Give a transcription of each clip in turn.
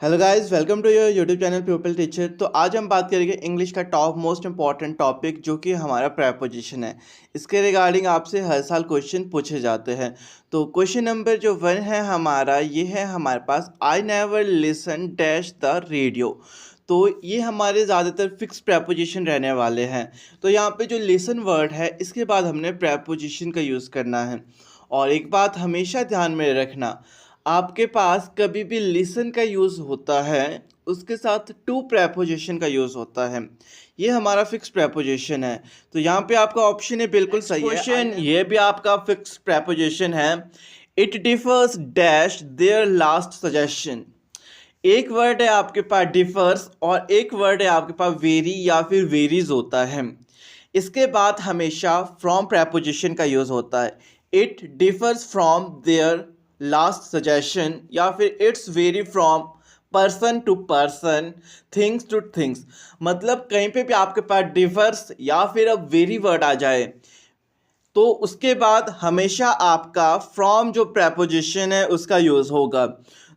Hello guys, welcome to your YouTube channel people teacher. तो आज हम बात करेंगे इंग्लिश का टॉप मोस्ट इंपॉर्टेंट टॉपिक जो कि हमारा प्रेपोजिशन है। इसके रिगार्डिंग आपसे हर साल क्वेश्चन पूछे जाते हैं। तो क्वेश्चन नंबर जो 1 है हमारा, ये है हमारे पास, I never listen dash the radio. तो ये हमारे ज़्यादातर फिक्स प्रेपोजिशन रहने वाले हैं। तो यहाँ पे जो लिसन वर्ड है इसके बाद हमने प्रेपोजिशन का यूज़ करना है। और एक बात हमेशा ध्यान में रखना, आपके पास कभी भी लिसन का यूज़ होता है उसके साथ टू प्रेपोजिशन का यूज़ होता है। ये हमारा फिक्स प्रेपोजिशन है। तो यहाँ पे आपका ऑप्शन है बिल्कुल सही है। क्वेश्चन ये भी आपका फिक्स प्रेपोजिशन है। It differs dash there last suggestion. एक वर्ड है आपके पास डिफर्स और एक वर्ड है आपके पास वेरी या फिर वेरीज होता है। इसके बाद हमेशा फ्रॉम प्रेपोजिशन का यूज़ होता है। It differs from their last suggestion या फिर it's very from person to person, things to things. मतलब कहीं पे भी आपके पास डिफर्स या फिर अब वेरी वर्ड आ जाए तो उसके बाद हमेशा आपका फ्रॉम जो प्रेपोजिशन है उसका यूज़ होगा।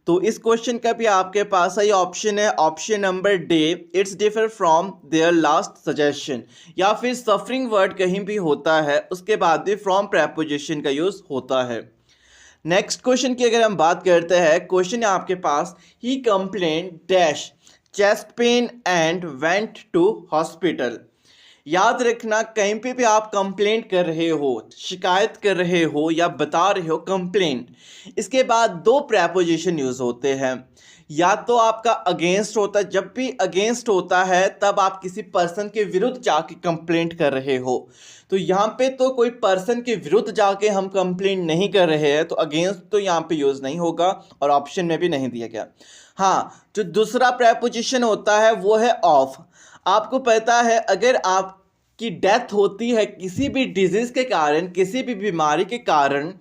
तो इस क्वेश्चन का भी आपके पास सही ऑप्शन है, option number D, it's differ from their last suggestion. या फिर सफरिंग वर्ड कहीं भी होता है उसके बाद भी फ्रॉम प्रेपोजिशन का यूज़ होता है। नेक्स्ट क्वेश्चन की अगर हम बात करते हैं, क्वेश्चन है आपके पास, he complain dash chest pain and went to hospital. याद रखना, कहीं पे भी आप कंप्लेंट कर रहे हो, शिकायत कर रहे हो या बता रहे हो कंप्लेंट, इसके बाद दो प्रेपोजिशन यूज़ होते हैं। या तो आपका अगेंस्ट होता है, जब भी अगेंस्ट होता है तब आप किसी पर्सन के विरुद्ध जाके कंप्लेंट कर रहे हो। तो यहाँ पे तो कोई पर्सन के विरुद्ध जाके हम कंप्लेंट नहीं कर रहे हैं, तो अगेंस्ट तो यहाँ पे यूज़ नहीं होगा और ऑप्शन में भी नहीं दिया गया। हाँ, जो दूसरा प्रेपोजिशन होता है वो है ऑफ। आपको पता है अगर आपकी डेथ होती है किसी भी डिजीज़ के कारण, किसी भी बीमारी के कारण,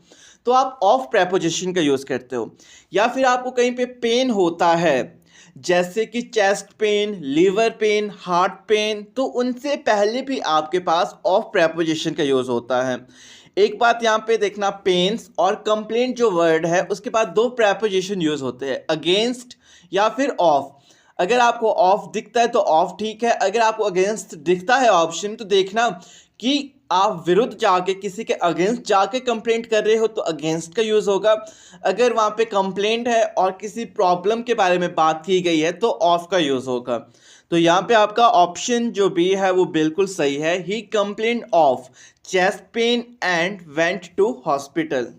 तो आप ऑफ प्रेपोजिशन का यूज़ करते हो। या फिर आपको कहीं पे पेन होता है जैसे कि chest pain, liver pain, heart pain, तो उनसे पहले भी आपके पास ऑफ प्रेपोजिशन का यूज़ होता है। एक बात यहाँ पे देखना, पेन्स और कंप्लेंट जो वर्ड है उसके बाद दो प्रेपोजिशन यूज़ होते हैं, अगेंस्ट या फिर ऑफ। अगर आपको ऑफ दिखता है तो ऑफ ठीक है, अगर आपको अगेंस्ट दिखता है ऑप्शन तो देखना कि आप विरुद्ध जाके किसी के अगेंस्ट जाके कंप्लेंट कर रहे हो तो अगेंस्ट का यूज़ होगा। अगर वहाँ पे कंप्लेंट है और किसी प्रॉब्लम के बारे में बात की गई है तो ऑफ का यूज़ होगा। तो यहाँ पे आपका ऑप्शन जो बी है वो बिल्कुल सही है। He complaint of chest pain and went to hospital.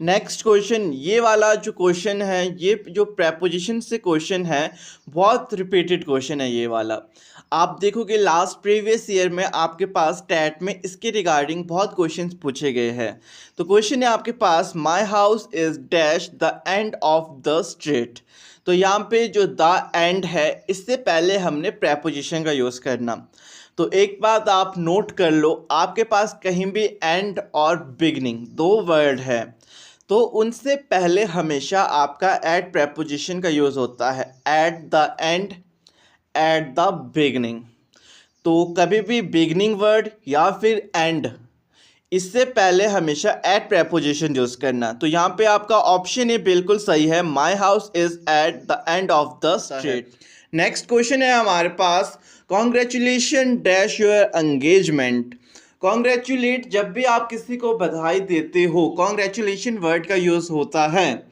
Next question, ये वाला जो क्वेश्चन है, ये जो प्रेपोजिशन से क्वेश्चन है, बहुत रिपीटेड क्वेश्चन है ये वाला। आप देखोगे लास्ट प्रीवियस ईयर में आपके पास टैट में इसके रिगार्डिंग बहुत क्वेश्चंस पूछे गए हैं। तो क्वेश्चन है आपके पास, my house is dash the end of the street. तो यहाँ पे जो द एंड है इससे पहले हमने प्रेपोजिशन का यूज़ करना। तो एक बात आप नोट कर लो, आपके पास कहीं भी एंड और बिगनिंग दो वर्ड है तो उनसे पहले हमेशा आपका एट प्रेपोजिशन का यूज़ होता है, eight the and, at the beginning. तो कभी भी बिगनिंग वर्ड या फिर एंड, इससे पहले हमेशा एट प्रेपोजिशन यूज़ करना। तो यहाँ पे आपका ऑप्शन है बिल्कुल सही है, my house is at the end of the street. Next question है हमारे पास, congratulation dash your engagement. Congratulate, जब भी आप किसी को बधाई देते हो, कॉन्ग्रेचुलेशन वर्ड का यूज़ होता है,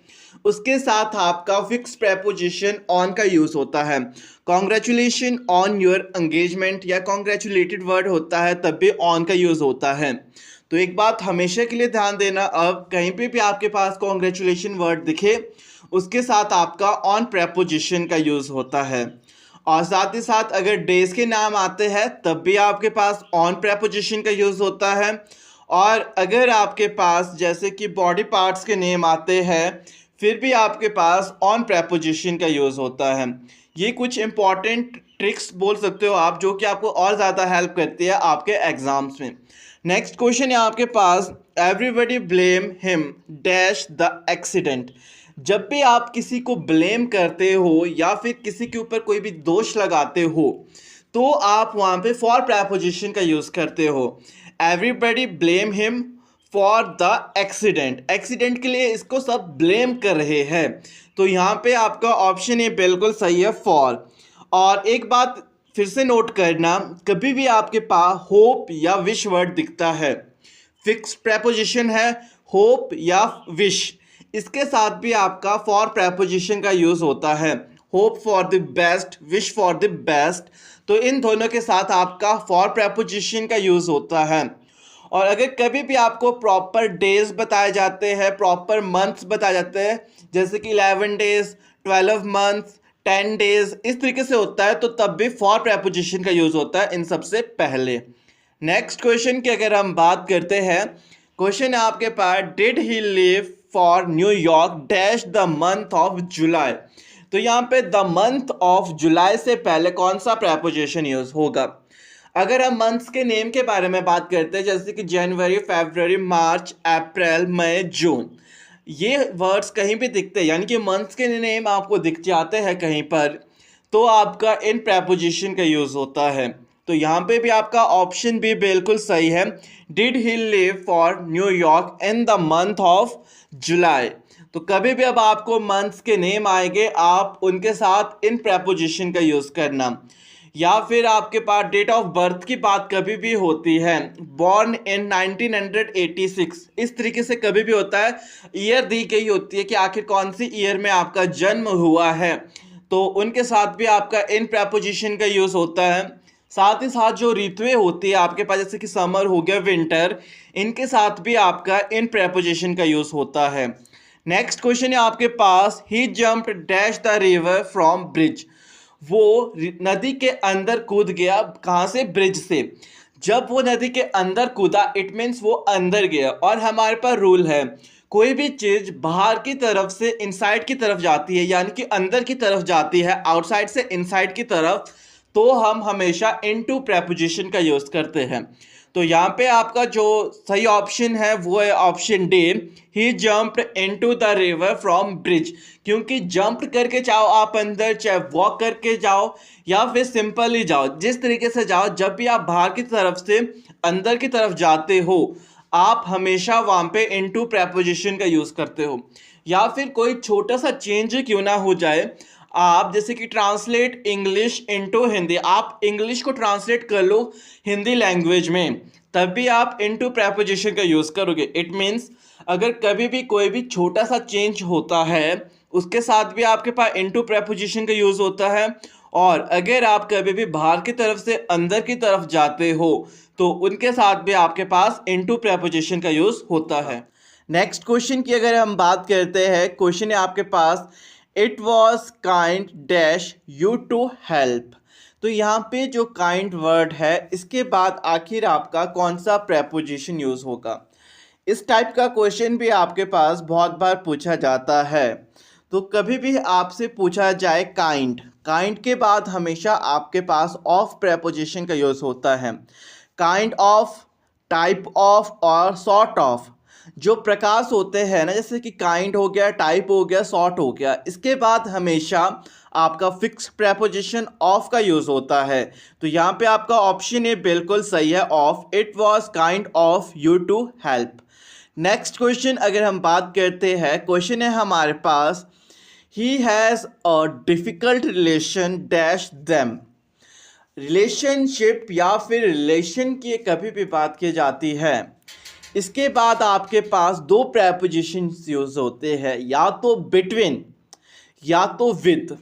उसके साथ आपका फिक्स प्रेपोजिशन ऑन का यूज़ होता है। कॉन्ग्रेचुलेशन ऑन योर एंगेजमेंट या कॉन्ग्रेचुलेटेड वर्ड होता है तब भी ऑन का यूज़ होता है। तो एक बात हमेशा के लिए ध्यान देना, अब कहीं पे भी आपके पास कॉन्ग्रेचुलेशन वर्ड दिखे उसके साथ आपका ऑन प्रेपोजिशन का यूज़ होता है। और साथ ही साथ अगर डेज के नाम आते हैं तब भी आपके पास ऑन प्रेपोजिशन का यूज़ होता है। और अगर आपके पास जैसे कि बॉडी पार्ट्स के नेम आते हैं फिर भी आपके पास ऑन प्रेपोजिशन का यूज़ होता है। ये कुछ इंपॉर्टेंट ट्रिक्स बोल सकते हो आप जो कि आपको और ज़्यादा हेल्प करती है आपके एग्ज़ाम्स में। नेक्स्ट क्वेश्चन है आपके पास, everybody blame him dash the accident. जब भी आप किसी को ब्लेम करते हो या फिर किसी के ऊपर कोई भी दोष लगाते हो तो आप वहाँ पे फॉर प्रेपोजिशन का यूज़ करते हो। Everybody blame him for the accident. Accident के लिए इसको सब ब्लेम कर रहे हैं, तो यहाँ पे आपका ऑप्शन ए बिल्कुल सही है, फॉर। और एक बात फिर से नोट करना, कभी भी आपके पास होप या विश वर्ड दिखता है, फिक्स प्रेपोजिशन है होप या विश, इसके साथ भी आपका फॉर प्रेपोजिशन का यूज़ होता है। Hope for the best, wish for the best, तो इन दोनों के साथ आपका फॉर प्रेपोजिशन का यूज़ होता है। और अगर कभी भी आपको प्रॉपर डेज बताए जाते हैं, प्रॉपर मंथ्स बताए जाते हैं, जैसे कि 11 डेज, 12 मंथ्स, 10 डेज, इस तरीके से होता है, तो तब भी फॉर प्रेपोजिशन का यूज़ होता है इन सबसे पहले। नेक्स्ट क्वेश्चन की अगर हम बात करते हैं, क्वेश्चन है आपके पास, did he live for New York dash the month of July. तो यहाँ पे द मंथ ऑफ जुलाई से पहले कौन सा प्रेपोजिशन यूज़ होगा? अगर हम मंथ्स के नेम के बारे में बात करते हैं, जैसे कि जनवरी, फरवरी, मार्च, अप्रैल, मई, जून, ये वर्ड्स कहीं भी दिखते हैं, यानी कि मंथ्स के नेम आपको दिख जाते हैं कहीं पर, तो आपका इन प्रेपोजिशन का यूज़ होता है। तो यहाँ पे भी आपका ऑप्शन भी बिल्कुल सही है, did he live for New York in the month of July. तो कभी भी अब आपको मंथ्स के नेम आएंगे, आप उनके साथ इन प्रेपोजिशन का यूज़ करना। या फिर आपके पास डेट ऑफ बर्थ की बात कभी भी होती है, बॉर्न इन 1986, इस तरीके से कभी भी होता है, ईयर दी गई होती है कि आखिर कौन सी ईयर में आपका जन्म हुआ है, तो उनके साथ भी आपका इन प्रेपोजिशन का यूज़ होता है। साथ ही साथ जो ऋतुएं होती है आपके पास, जैसे कि समर हो गया, विंटर, इनके साथ भी आपका इन प्रेपोजिशन का यूज़ होता है। नेक्स्ट क्वेश्चन है आपके पास, he jumped dash the river from bridge. वो नदी के अंदर कूद गया, कहाँ से? ब्रिज से। जब वो नदी के अंदर कूदा, इट मीन्स वो अंदर गया। और हमारे पास रूल है, कोई भी चीज़ बाहर की तरफ से इनसाइड की तरफ जाती है, यानी कि अंदर की तरफ जाती है, आउटसाइड से इनसाइड की तरफ, तो हम हमेशा इनटू प्रेपोजिशन का यूज़ करते हैं। तो यहाँ पे आपका जो सही ऑप्शन है वो है option D, he jumped into the river from bridge. क्योंकि जंप करके जाओ आप अंदर, चाहे वॉक करके जाओ या फिर सिंपली जाओ, जिस तरीके से जाओ, जब भी आप बाहर की तरफ से अंदर की तरफ जाते हो, आप हमेशा वहाँ पे इनटू प्रेपोजिशन का यूज़ करते हो। या फिर कोई छोटा सा चेंज क्यों ना हो जाए, आप जैसे कि ट्रांसलेट इंग्लिश इनटू हिंदी, आप इंग्लिश को ट्रांसलेट कर लो हिंदी लैंग्वेज में, तब भी आप इनटू प्रेपोजिशन का यूज़ करोगे। इट मीन्स अगर कभी भी कोई भी छोटा सा चेंज होता है, उसके साथ भी आपके पास इनटू प्रेपोजिशन का यूज़ होता है। और अगर आप कभी भी बाहर की तरफ से अंदर की तरफ जाते हो, तो उनके साथ भी आपके पास इनटू प्रेपोजिशन का यूज़ होता है। नेक्स्ट क्वेश्चन की अगर हम बात करते हैं, क्वेश्चन है आपके पास, it was kind dash you to help. तो यहाँ पे जो काइंड वर्ड है, इसके बाद आखिर आपका कौन सा प्रेपोजिशन यूज़ होगा? इस टाइप का क्वेश्चन भी आपके पास बहुत बार पूछा जाता है। तो कभी भी आपसे पूछा जाए काइंड, काइंड के बाद हमेशा आपके पास ऑफ प्रेपोजिशन का यूज़ होता है। काइंड ऑफ, टाइप ऑफ और सॉर्ट ऑफ, जो प्रकाश होते हैं ना, जैसे कि काइंड हो गया, टाइप हो गया, सॉर्ट हो गया, इसके बाद हमेशा आपका फिक्स प्रेपोजिशन ऑफ का यूज़ होता है। तो यहाँ पे आपका ऑप्शन ए बिल्कुल सही है, of. It was kind of you to help. Next question अगर हम बात करते हैं, क्वेश्चन है हमारे पास, he has a difficult relation dash them. Relationship या फिर रिलेशन की कभी भी बात की जाती है, इसके बाद आपके पास दो प्रेपोजिशंस यूज़ होते हैं, या तो बिटवीन या तो with.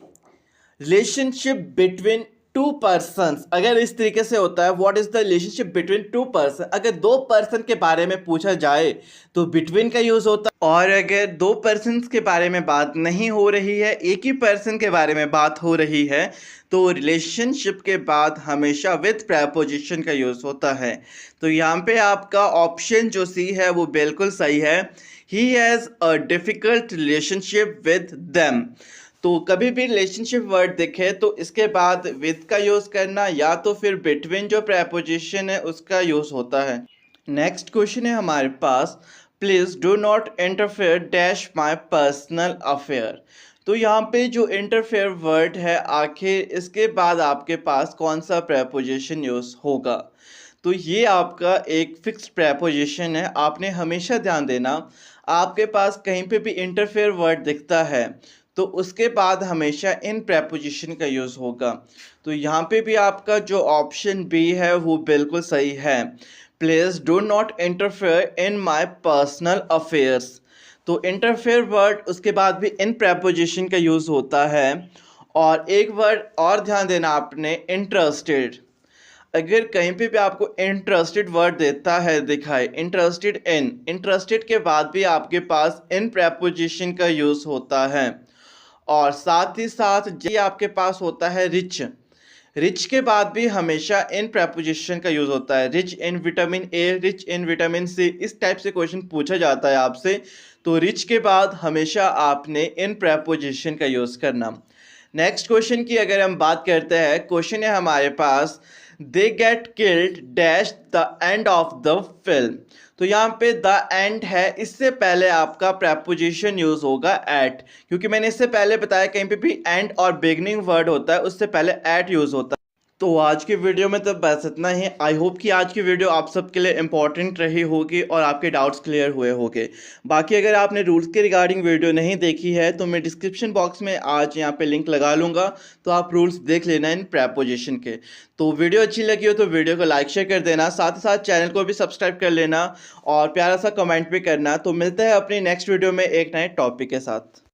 Relationship between two persons, अगर इस तरीके से होता है, what is the relationship between two person, अगर दो पर्सन के बारे में पूछा जाए तो बिटवीन का यूज़ होता है। और अगर दो पर्सन्स के बारे में बात नहीं हो रही है, एक ही पर्सन के बारे में बात हो रही है, तो रिलेशनशिप के बाद हमेशा विद प्रेपोजिशन का यूज़ होता है। तो यहाँ पे आपका ऑप्शन जो सी है वो बिल्कुल सही है, ही has a difficult relationship with them. तो कभी भी रिलेशनशिप वर्ड दिखे तो इसके बाद विद का यूज़ करना, या तो फिर बिटवीन जो प्रेपोजिशन है उसका यूज़ होता है। नेक्स्ट क्वेश्चन है हमारे पास, please do not interfere dash my personal affair. तो यहाँ पे जो इंटरफेयर वर्ड है, आखिर इसके बाद आपके पास कौन सा प्रेपोजिशन यूज़ होगा? तो ये आपका एक फिक्स्ड प्रेपोजिशन है, आपने हमेशा ध्यान देना। आपके पास कहीं पे भी इंटरफेयर वर्ड दिखता है तो उसके बाद हमेशा इन प्रेपोजिशन का यूज़ होगा। तो यहाँ पे भी आपका जो ऑप्शन बी है वो बिल्कुल सही है। Please do not interfere in my personal affairs. तो इंटरफेयर वर्ड उसके बाद भी इन प्रेपोजिशन का यूज़ होता है। और एक वर्ड और ध्यान देना आपने, इंटरेस्टेड। अगर कहीं पे भी आपको इंटरेस्टेड वर्ड देता है दिखाए, इंटरेस्टेड के बाद भी आपके पास इन प्रेपोजिशन का यूज़ होता है। और साथ ही साथ ये आपके पास होता है रिच। रिच के बाद भी हमेशा इन प्रेपोजिशन का यूज़ होता है। Rich in vitamin A, rich in vitamin C, इस टाइप से क्वेश्चन पूछा जाता है आपसे। तो रिच के बाद हमेशा आपने इन प्रेपोजिशन का यूज़ करना। नेक्स्ट क्वेश्चन की अगर हम बात करते हैं, क्वेश्चन है हमारे पास, they get killed dash the end of the film. तो यहाँ पे द एंड है, इससे पहले आपका प्रेपोजिशन यूज होगा एट, क्योंकि मैंने इससे पहले बताया कहीं पे भी एंड और बिगनिंग वर्ड होता है उससे पहले एट यूज होता है। तो आज की वीडियो में तो बस इतना ही। आई होप कि आज की वीडियो आप सबके लिए इम्पॉर्टेंट रही होगी और आपके डाउट्स क्लियर हुए होंगे। बाकी अगर आपने रूल्स के रिगार्डिंग वीडियो नहीं देखी है तो मैं डिस्क्रिप्शन बॉक्स में आज यहाँ पे लिंक लगा लूँगा, तो आप रूल्स देख लेना इन प्रेपोजिशन के। तो वीडियो अच्छी लगी हो तो वीडियो को लाइक शेयर कर देना, साथ ही साथ चैनल को भी सब्सक्राइब कर लेना और प्यारा सा कमेंट भी करना। तो मिलते हैं अपनी नेक्स्ट वीडियो में एक नए टॉपिक के साथ।